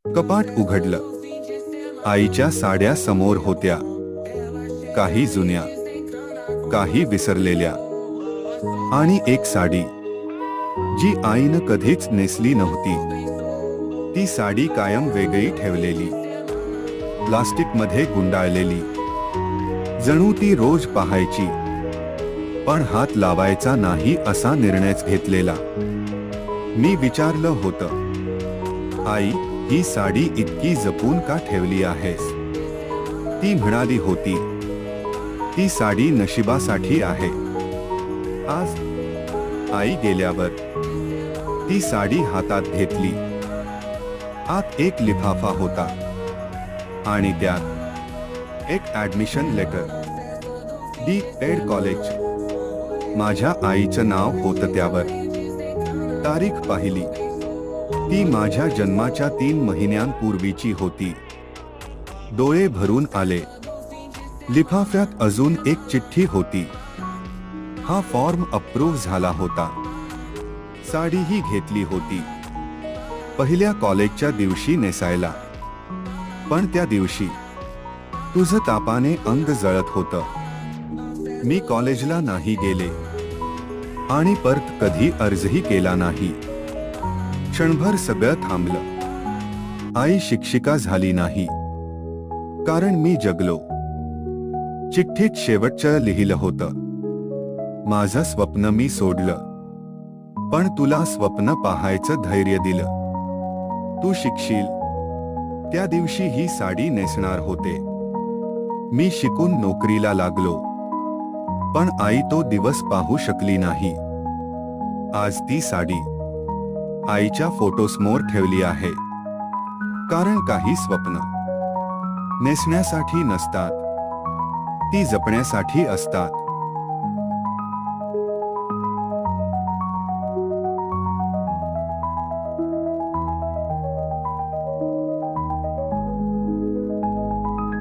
कपाट उघडलं. आईच्या साड्या समोर होत्या. काही जुन्या, काही विसरलेल्या, आणि एक साडी जी आईनं कधीच नेसली नव्हती. ती साडी कायम वेगळी ठेवलेली, प्लास्टिकमध्ये गुंडाळलेली, जणू ती रोज पाहायची पण हात लावायचा नाही असा निर्णयच घेतलेला. मी विचारलं होतं, आई, ही साडी इतकी जपून का ठेवली आहेस? ती म्हणाली होती, ती साडी नशिबासाठी आहे. आज आई गेल्यावर ती साडी हातात घेतली. आत एक लिफाफा होता आणि त्यात एक ऍडमिशन लेटर. डी.एड. कॉलेज. माझ्या आईचं नाव होतं त्यावर. तारीख पाहिली. ती माझ्या जन्माच्या 3 महिन्यांपूर्वीची होती. डोळे भरून आले. लिफाफ्यात अजून एक चिठ्ठी होती. हा फॉर्म अप्रूव्ह झाला होता. साडीही घेतली होती, पहिल्या कॉलेजच्या दिवशी नेसायला. पण त्या दिवशी तुझं तापाने अंग जळत होतं. मी कॉलेजला नाही गेले आणि परत कधी अर्जही केला नाही. क्षणभर सगळं थांबलं. आई शिक्षिका झाली नाही कारण मी जगलो. चिठ्ठीत शेवटचं लिहिलं होतं, माझं स्वप्न मी सोडलं पण तुला स्वप्न पाहायचं धैर्य दिलं. तू शिकशील. त्या दिवशी ही साडी नेसणार होते. मी शिकून नोकरीला लागलो पण आई तो दिवस पाहू शकली नाही. आज ती साडी आईच्या फोटोसमोर ठेवली आहे. कारण काही स्वप्न नेसण्यासाठी नसतात, ती जपण्यासाठी असतात.